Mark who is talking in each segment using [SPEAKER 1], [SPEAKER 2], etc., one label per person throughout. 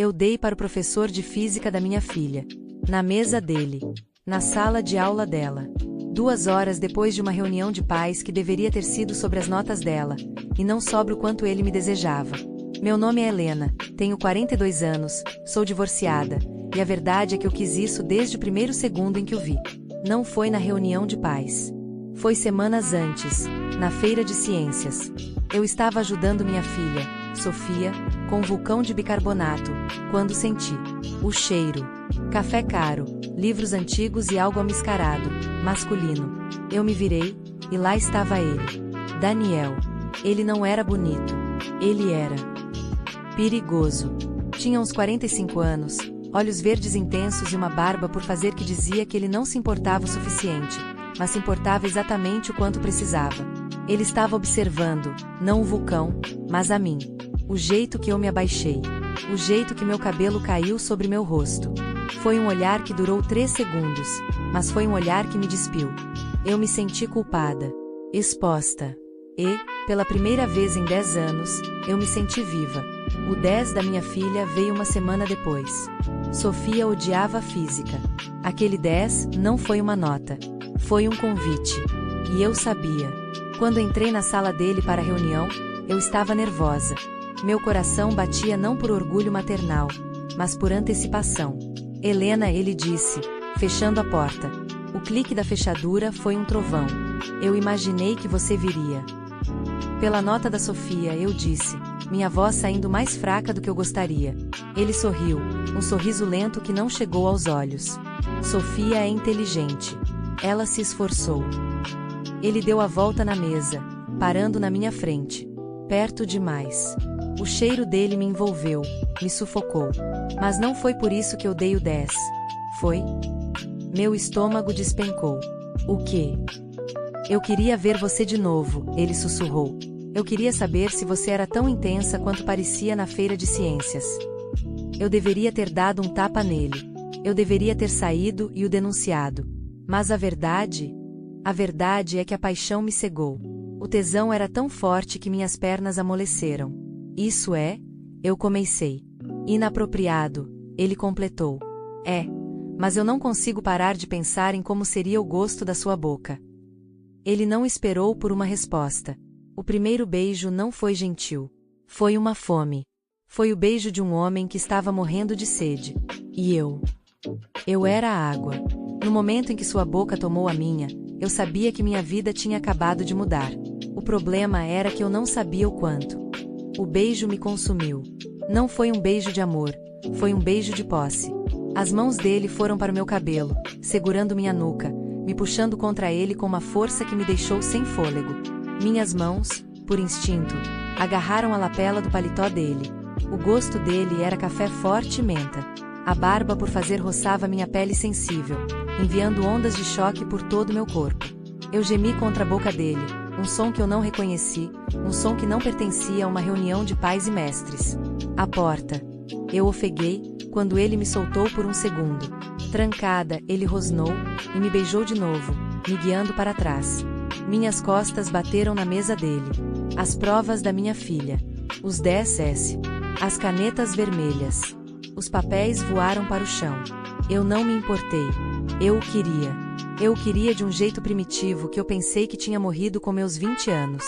[SPEAKER 1] Eu dei para o professor de física da minha filha. Na mesa dele. Na sala de aula dela. 2 horas depois de uma reunião de pais que deveria ter sido sobre as notas dela, e não sobre o quanto ele me desejava. Meu nome é Helena, tenho 42 anos, sou divorciada, e a verdade é que eu quis isso desde o primeiro segundo em que o vi. Não foi na reunião de pais. Foi semanas antes, na feira de ciências. Eu estava ajudando minha filha, Sofia, com um vulcão de bicarbonato, quando senti o cheiro. Café caro, livros antigos e algo almiscarado, masculino. Eu me virei, e lá estava ele. Daniel. Ele não era bonito. Ele era perigoso. Tinha uns 45 anos, olhos verdes intensos e uma barba por fazer que dizia que ele não se importava o suficiente, mas se importava exatamente o quanto precisava. Ele estava observando, não o vulcão, mas a mim. O jeito que eu me abaixei. O jeito que meu cabelo caiu sobre meu rosto. Foi um olhar que durou 3 segundos, mas foi um olhar que me despiu. Eu me senti culpada, exposta. E, pela primeira vez em 10 anos, eu me senti viva. O 10 da minha filha veio uma semana depois. Sofia odiava física. Aquele 10 não foi uma nota. Foi um convite. E eu sabia. Quando entrei na sala dele para a reunião, eu estava nervosa. Meu coração batia não por orgulho maternal, mas por antecipação. Helena, ele disse, fechando a porta. O clique da fechadura foi um trovão. Eu imaginei que você viria. Pela nota da Sofia, eu disse, minha voz saindo mais fraca do que eu gostaria. Ele sorriu, um sorriso lento que não chegou aos olhos. Sofia é inteligente. Ela se esforçou. Ele deu a volta na mesa, parando na minha frente. Perto demais. O cheiro dele me envolveu, me sufocou. Mas não foi por isso que eu dei o 10. Foi? Meu estômago despencou. O quê? Eu queria ver você de novo, ele sussurrou. Eu queria saber se você era tão intensa quanto parecia na feira de ciências. Eu deveria ter dado um tapa nele. Eu deveria ter saído e o denunciado. Mas a verdade é que a paixão me cegou. O tesão era tão forte que minhas pernas amoleceram. Isso é, eu comecei. Inapropriado, ele completou. É, mas eu não consigo parar de pensar em como seria o gosto da sua boca. Ele não esperou por uma resposta. O primeiro beijo não foi gentil. Foi uma fome. Foi o beijo de um homem que estava morrendo de sede. E eu era a água. No momento em que sua boca tomou a minha, eu sabia que minha vida tinha acabado de mudar. O problema era que eu não sabia o quanto. O beijo me consumiu. Não foi um beijo de amor, foi um beijo de posse. As mãos dele foram para o meu cabelo, segurando minha nuca, me puxando contra ele com uma força que me deixou sem fôlego. Minhas mãos, por instinto, agarraram a lapela do paletó dele. O gosto dele era café forte e menta. A barba por fazer roçava minha pele sensível, enviando ondas de choque por todo meu corpo. Eu gemi contra a boca dele, um som que eu não reconheci, um som que não pertencia a uma reunião de pais e mestres. A porta. Eu ofeguei, quando ele me soltou por um segundo. Trancada, ele rosnou, e me beijou de novo, me guiando para trás. Minhas costas bateram na mesa dele. As provas da minha filha. Os 10S. As canetas vermelhas. Os papéis voaram para o chão. Eu não me importei. Eu o queria. Eu o queria de um jeito primitivo que eu pensei que tinha morrido com meus 20 anos.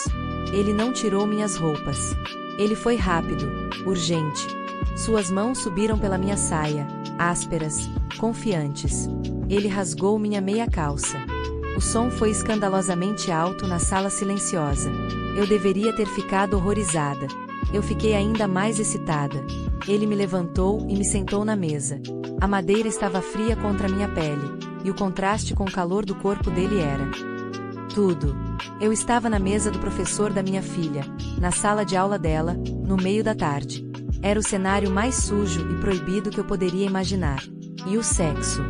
[SPEAKER 1] Ele não tirou minhas roupas. Ele foi rápido, urgente. Suas mãos subiram pela minha saia, ásperas, confiantes. Ele rasgou minha meia calça. O som foi escandalosamente alto na sala silenciosa. Eu deveria ter ficado horrorizada. Eu fiquei ainda mais excitada. Ele me levantou e me sentou na mesa. A madeira estava fria contra minha pele, e o contraste com o calor do corpo dele era tudo. Eu estava na mesa do professor da minha filha, na sala de aula dela, no meio da tarde. Era o cenário mais sujo e proibido que eu poderia imaginar. E o sexo?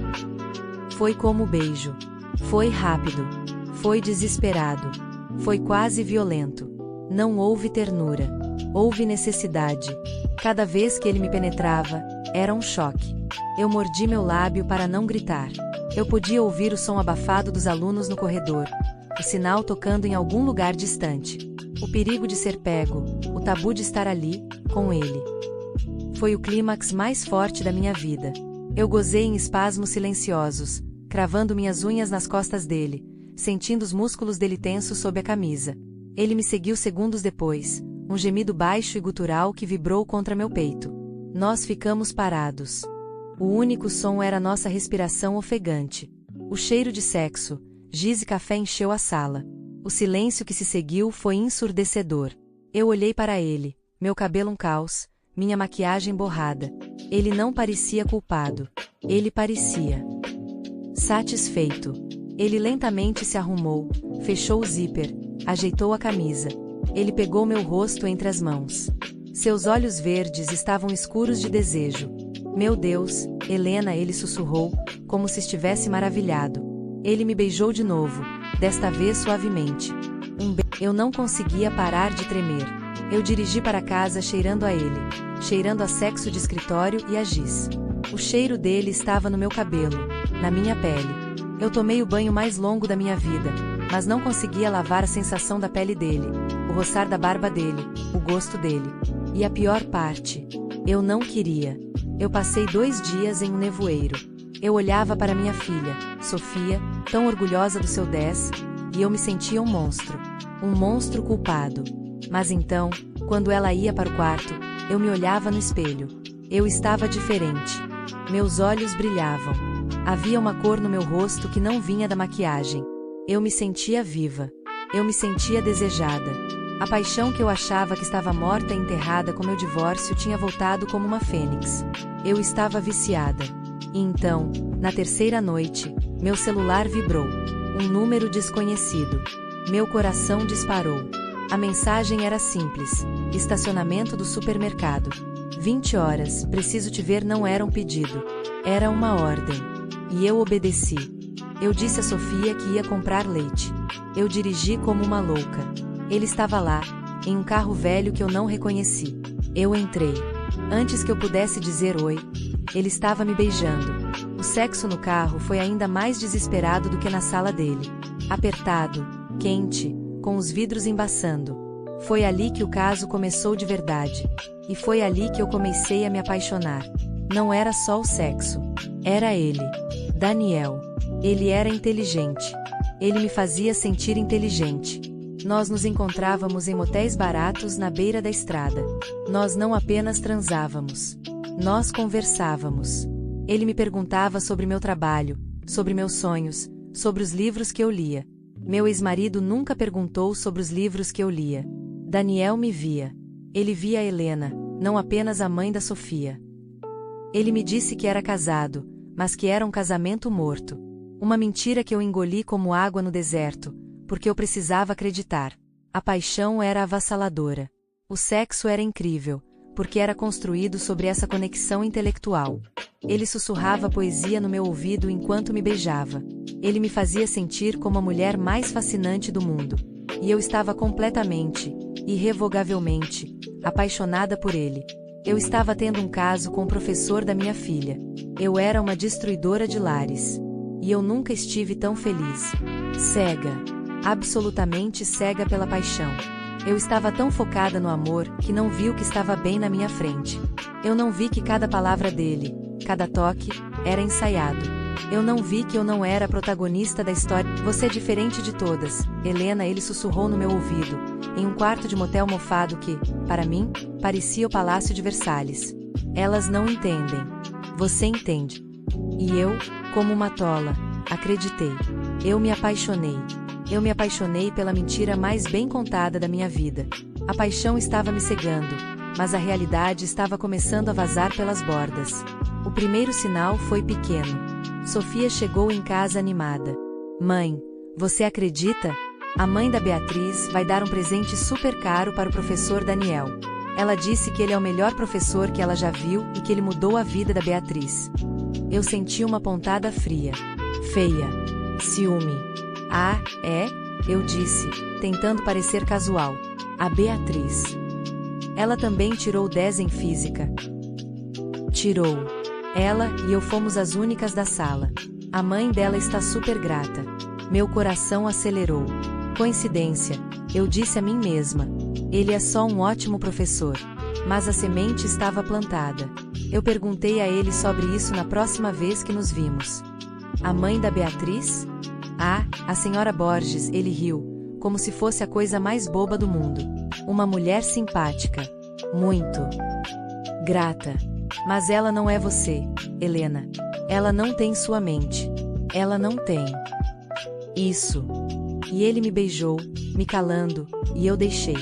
[SPEAKER 1] Foi como o beijo. Foi rápido. Foi desesperado. Foi quase violento. Não houve ternura. Houve necessidade. Cada vez que ele me penetrava, era um choque. Eu mordi meu lábio para não gritar. Eu podia ouvir o som abafado dos alunos no corredor, o sinal tocando em algum lugar distante. O perigo de ser pego, o tabu de estar ali, com ele. Foi o clímax mais forte da minha vida. Eu gozei em espasmos silenciosos, cravando minhas unhas nas costas dele, sentindo os músculos dele tensos sob a camisa. Ele me seguiu segundos depois, um gemido baixo e gutural que vibrou contra meu peito. Nós ficamos parados. O único som era nossa respiração ofegante. O cheiro de sexo, giz e café encheu a sala. O silêncio que se seguiu foi ensurdecedor. Eu olhei para ele, meu cabelo um caos, minha maquiagem borrada. Ele não parecia culpado. Ele parecia satisfeito. Ele lentamente se arrumou, fechou o zíper, ajeitou a camisa. Ele pegou meu rosto entre as mãos. Seus olhos verdes estavam escuros de desejo. Meu Deus, Helena, ele sussurrou, como se estivesse maravilhado. Ele me beijou de novo, desta vez suavemente. Eu não conseguia parar de tremer. Eu dirigi para casa cheirando a ele, cheirando a sexo de escritório e a giz. O cheiro dele estava no meu cabelo, na minha pele. Eu tomei o banho mais longo da minha vida, mas não conseguia lavar a sensação da pele dele, o roçar da barba dele, o gosto dele. E a pior parte, eu não queria. Eu passei 2 dias em um nevoeiro. Eu olhava para minha filha, Sofia, tão orgulhosa do seu 10, e eu me sentia um monstro culpado. Mas então, quando ela ia para o quarto, eu me olhava no espelho. Eu estava diferente. Meus olhos brilhavam. Havia uma cor no meu rosto que não vinha da maquiagem. Eu me sentia viva. Eu me sentia desejada. A paixão que eu achava que estava morta e enterrada com meu divórcio tinha voltado como uma fênix. Eu estava viciada. E então, na terceira noite, meu celular vibrou. Um número desconhecido. Meu coração disparou. A mensagem era simples: estacionamento do supermercado. 20 horas, preciso te ver. Não era um pedido. Era uma ordem. E eu obedeci. Eu disse a Sofia que ia comprar leite. Eu dirigi como uma louca. Ele estava lá, em um carro velho que eu não reconheci. Eu entrei. Antes que eu pudesse dizer oi, ele estava me beijando. O sexo no carro foi ainda mais desesperado do que na sala dele. Apertado, quente, com os vidros embaçando. Foi ali que o caso começou de verdade. E foi ali que eu comecei a me apaixonar. Não era só o sexo. Era ele. Daniel. Ele era inteligente. Ele me fazia sentir inteligente. Nós nos encontrávamos em motéis baratos na beira da estrada. Nós não apenas transávamos. Nós conversávamos. Ele me perguntava sobre meu trabalho, sobre meus sonhos, sobre os livros que eu lia. Meu ex-marido nunca perguntou sobre os livros que eu lia. Daniel me via. Ele via a Helena, não apenas a mãe da Sofia. Ele me disse que era casado, mas que era um casamento morto. Uma mentira que eu engoli como água no deserto, porque eu precisava acreditar. A paixão era avassaladora. O sexo era incrível, porque era construído sobre essa conexão intelectual. Ele sussurrava poesia no meu ouvido enquanto me beijava. Ele me fazia sentir como a mulher mais fascinante do mundo. E eu estava completamente, irrevogavelmente, apaixonada por ele. Eu estava tendo um caso com o professor da minha filha. Eu era uma destruidora de lares. E eu nunca estive tão feliz. Cega. Absolutamente cega pela paixão. Eu estava tão focada no amor que não vi o que estava bem na minha frente. Eu não vi que cada palavra dele, cada toque, era ensaiado. Eu não vi que eu não era a protagonista da história. Você é diferente de todas, Helena, ele sussurrou no meu ouvido, em um quarto de motel mofado que, para mim, parecia o Palácio de Versalhes. Elas não entendem. Você entende. E eu, como uma tola, acreditei. Eu me apaixonei. Eu me apaixonei pela mentira mais bem contada da minha vida. A paixão estava me cegando, mas a realidade estava começando a vazar pelas bordas. O primeiro sinal foi pequeno. Sofia chegou em casa animada. Mãe, você acredita? A mãe da Beatriz vai dar um presente super caro para o professor Daniel. Ela disse que ele é o melhor professor que ela já viu e que ele mudou a vida da Beatriz. Eu senti uma pontada fria. Feia. Ciúme. Ah, é? Eu disse, tentando parecer casual. A Beatriz. Ela também tirou 10 em física. Tirou. Ela e eu fomos as únicas da sala. A mãe dela está super grata. Meu coração acelerou. Coincidência, eu disse a mim mesma. Ele é só um ótimo professor. Mas a semente estava plantada. Eu perguntei a ele sobre isso na próxima vez que nos vimos. A mãe da Beatriz? Ah, a senhora Borges, ele riu, como se fosse a coisa mais boba do mundo. Uma mulher simpática. Muito grata. Mas ela não é você, Helena. Ela não tem sua mente. Ela não tem. Isso. E ele me beijou, me calando, e eu deixei.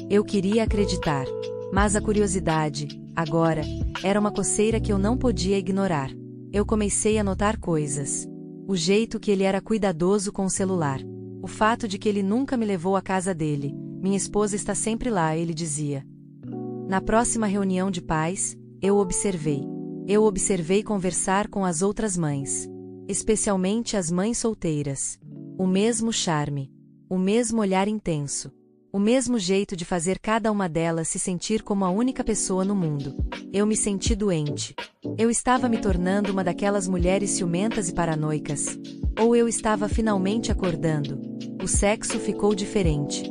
[SPEAKER 1] Eu queria acreditar. Mas a curiosidade, agora, era uma coceira que eu não podia ignorar. Eu comecei a notar coisas. O jeito que ele era cuidadoso com o celular. O fato de que ele nunca me levou à casa dele. Minha esposa está sempre lá, ele dizia. Na próxima reunião de pais, eu observei. Eu observei conversar com as outras mães. Especialmente as mães solteiras. O mesmo charme. O mesmo olhar intenso. O mesmo jeito de fazer cada uma delas se sentir como a única pessoa no mundo. Eu me senti doente. Eu estava me tornando uma daquelas mulheres ciumentas e paranoicas. Ou eu estava finalmente acordando. O sexo ficou diferente.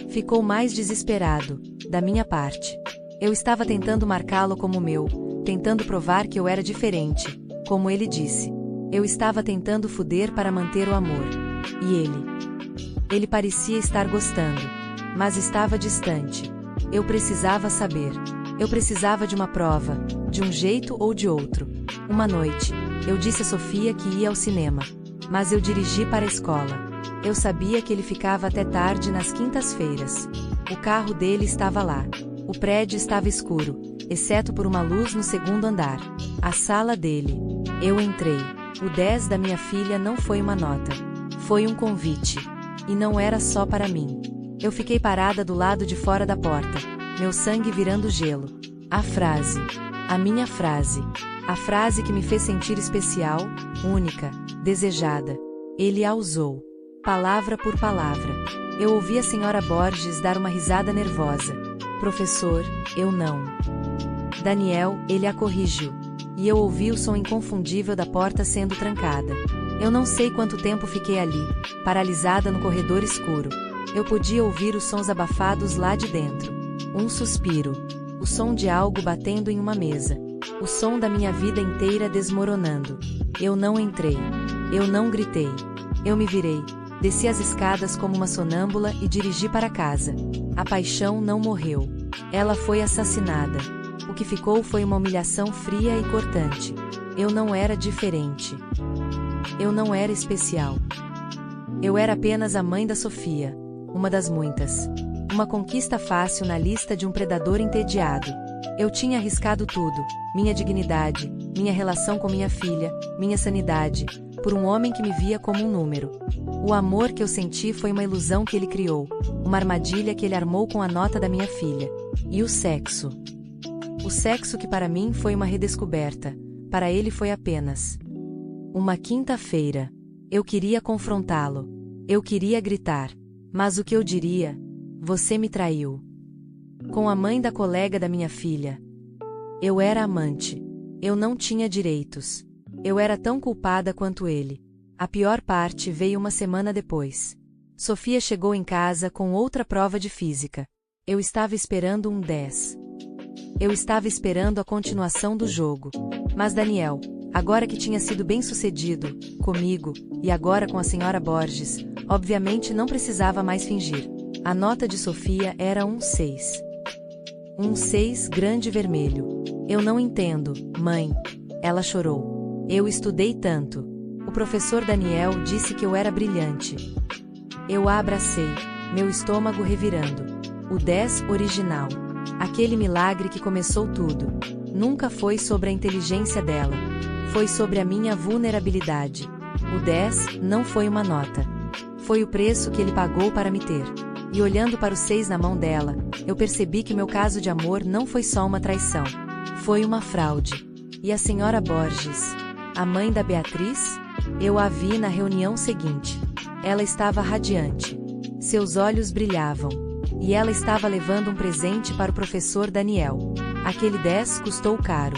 [SPEAKER 1] Ficou mais desesperado, da minha parte. Eu estava tentando marcá-lo como meu, tentando provar que eu era diferente, como ele disse. Eu estava tentando fuder para manter o amor. E ele? Ele parecia estar gostando. Mas estava distante. Eu precisava saber. Eu precisava de uma prova, de um jeito ou de outro. Uma noite, eu disse a Sofia que ia ao cinema. Mas eu dirigi para a escola. Eu sabia que ele ficava até tarde nas quintas-feiras. O carro dele estava lá. O prédio estava escuro, exceto por uma luz no segundo andar. A sala dele. Eu entrei. O 10 da minha filha não foi uma nota. Foi um convite. E não era só para mim. Eu fiquei parada do lado de fora da porta, meu sangue virando gelo. A frase. A minha frase. A frase que me fez sentir especial, única, desejada. Ele a usou. Palavra por palavra. Eu ouvi a senhora Borges dar uma risada nervosa. Professor, eu não. Daniel, ele a corrigiu. E eu ouvi o som inconfundível da porta sendo trancada. Eu não sei quanto tempo fiquei ali, paralisada no corredor escuro. Eu podia ouvir os sons abafados lá de dentro. Um suspiro. O som de algo batendo em uma mesa. O som da minha vida inteira desmoronando. Eu não entrei. Eu não gritei. Eu me virei. Desci as escadas como uma sonâmbula e dirigi para casa. A paixão não morreu. Ela foi assassinada. O que ficou foi uma humilhação fria e cortante. Eu não era diferente. Eu não era especial. Eu era apenas a mãe da Sofia. Uma das muitas. Uma conquista fácil na lista de um predador entediado. Eu tinha arriscado tudo, minha dignidade, minha relação com minha filha, minha sanidade, por um homem que me via como um número. O amor que eu senti foi uma ilusão que ele criou, uma armadilha que ele armou com a nota da minha filha. E o sexo. O sexo que para mim foi uma redescoberta, para ele foi apenas uma quinta-feira. Eu queria confrontá-lo. Eu queria gritar. Mas o que eu diria? Você me traiu. Com a mãe da colega da minha filha. Eu era amante. Eu não tinha direitos. Eu era tão culpada quanto ele. A pior parte veio uma semana depois. Sofia chegou em casa com outra prova de física. Eu estava esperando um 10. Eu estava esperando a continuação do jogo. Mas Daniel, agora que tinha sido bem-sucedido, comigo, e agora com a senhora Borges, obviamente não precisava mais fingir. A nota de Sofia era um 6. Um 6 grande vermelho. Eu não entendo, mãe. Ela chorou. Eu estudei tanto. O professor Daniel disse que eu era brilhante. Eu a abracei, meu estômago revirando. O 10 original. Aquele milagre que começou tudo. Nunca foi sobre a inteligência dela. Foi sobre a minha vulnerabilidade. O 10 não foi uma nota. Foi o preço que ele pagou para me ter. E olhando para o 6 na mão dela, eu percebi que meu caso de amor não foi só uma traição. Foi uma fraude. E a senhora Borges, a mãe da Beatriz? Eu a vi na reunião seguinte. Ela estava radiante. Seus olhos brilhavam. E ela estava levando um presente para o professor Daniel. Aquele 10 custou caro.